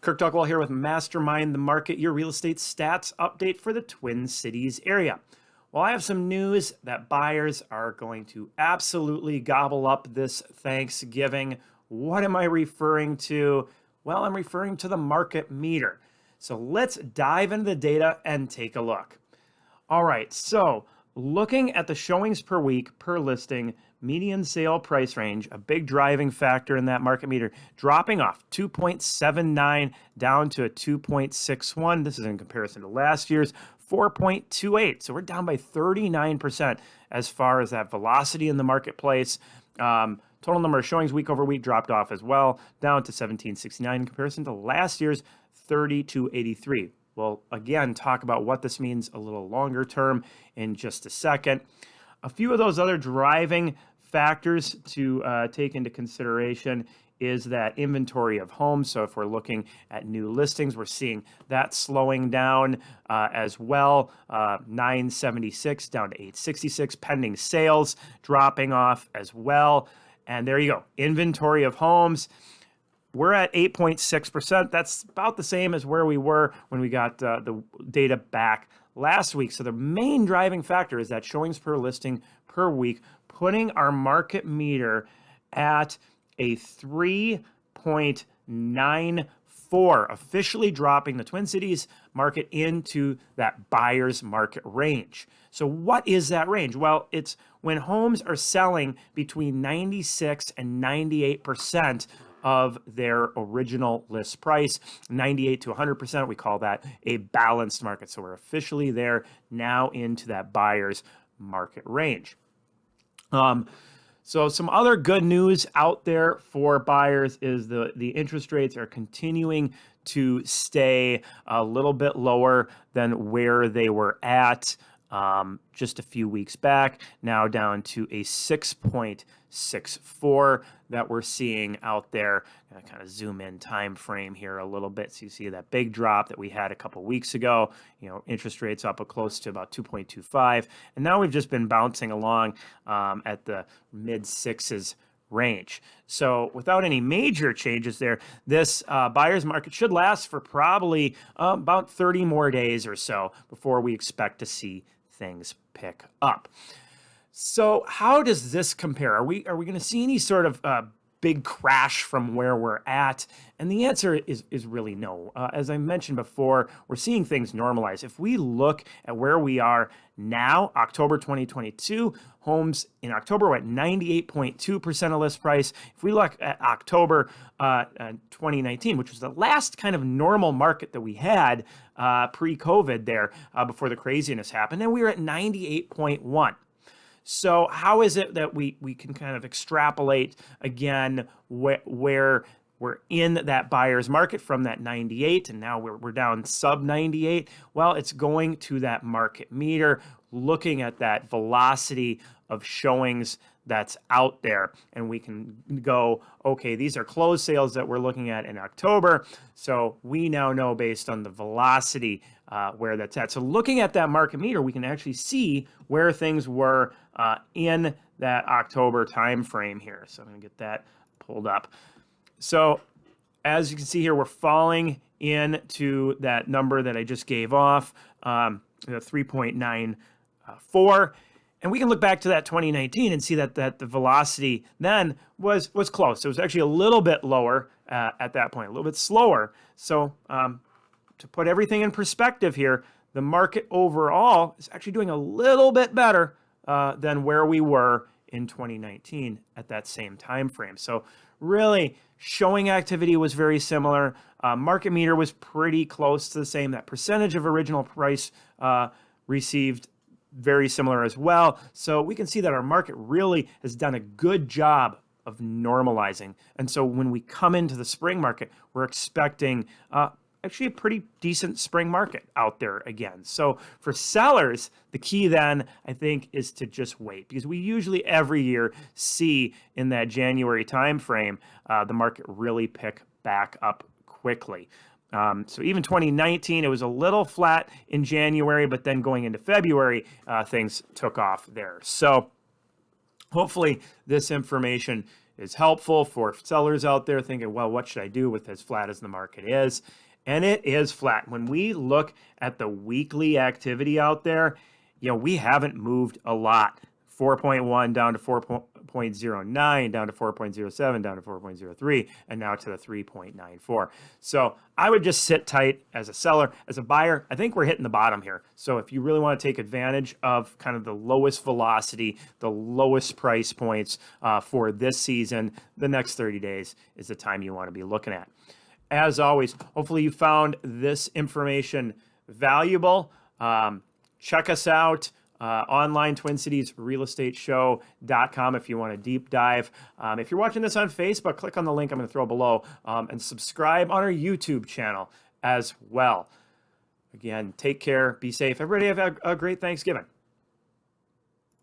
Kirk Duckwell here with Mastermind the Market, your real estate stats update for the Twin Cities area. Well, I have some news that buyers are going to absolutely gobble up this Thanksgiving. What am I referring to? Well, I'm referring to the market meter. So let's dive into the data and take a look. All right, so looking at the showings per week per listing, median sale price range, a big driving factor in that market meter, dropping off 2.79 down to a 2.61. This is in comparison to last year's 4.28. So we're down by 39% as far as that velocity in the marketplace. Total number of showings week over week dropped off as well, down to 1769 in comparison to last year's 3283. We'll again talk about what this means a little longer term in just a second. A few of those other driving factors to take into consideration is that inventory of homes. So if we're looking at new listings, we're seeing that slowing down as well. 976 down to 866. Pending sales dropping off as well. And there you go. Inventory of homes. We're at 8.6%. That's about the same as where we were when we got the data back last week. So the main driving factor is that showings per listing per week, putting our market meter at a 3.94, officially dropping the Twin Cities market into that buyer's market range. So what is that range? Well, it's when homes are selling between 96 and 98% of their original list price, 98 to 100%. We call that a balanced market. So we're officially there now into that buyer's market range. So some other good news out there for buyers is the interest rates are continuing to stay a little bit lower than where they were at just a few weeks back, now down to a 6.64 that we're seeing out there. I kind of zoom in time frame here a little bit so you see that big drop that we had a couple weeks ago. Interest rates up close to about 2.25, and now we've just been bouncing along at the mid sixes range. So without any major changes there, this buyer's market should last for probably about 30 more days or so before we expect to see things pick up. So how does this compare? Are we going to see any sort of big crash from where we're at? And the answer is really no. As I mentioned before, we're seeing things normalize. If we look at where we are now, October 2022, homes in October were at 98.2% of list price. If we look at October 2019, which was the last kind of normal market that we had pre-COVID there before the craziness happened, then we were at 98.1. So how is it that we can kind of extrapolate again where we're in that buyer's market from that 98 and now we're down sub 98? Well, it's going to that market meter, looking at that velocity of showings that's out there, and we can go, okay, these are closed sales that we're looking at in October. So we now know based on the velocity where that's at. So looking at that market meter, we can actually see where things were in that October time frame here. So I'm going to get that pulled up. So as you can see here, we're falling into that number that I just gave off, the 3.94. And we can look back to that 2019 and see that the velocity then was close. It was actually a little bit lower at that point, a little bit slower. So to put everything in perspective here, the market overall is actually doing a little bit better than where we were in 2019 at that same time frame. So really, showing activity was very similar. Market meter was pretty close to the same. That percentage of original price received very similar as well. So we can see that our market really has done a good job of normalizing. And so when we come into the spring market, we're expecting actually a pretty decent spring market out there again. So for sellers, the key then, I think, is to just wait, because we usually every year see in that January timeframe, the market really pick back up quickly. So even 2019, it was a little flat in January, but then going into February, things took off there. So hopefully this information is helpful for sellers out there thinking, well, what should I do with as flat as the market is? And it is flat. When we look at the weekly activity out there, we haven't moved a lot. 4.1 down to 4.09, down to 4.07, down to 4.03, and now to the 3.94. So I would just sit tight as a seller. As a buyer, I think we're hitting the bottom here. So if you really want to take advantage of kind of the lowest velocity, the lowest price points for this season, the next 30 days is the time you want to be looking at. As always, hopefully you found this information valuable. Check us out. Online TwinCitiesRealEstateShow.com if you want a deep dive. If you're watching this on Facebook, click on the link I'm going to throw below and subscribe on our YouTube channel as well. Again, take care, be safe. Everybody have a great Thanksgiving.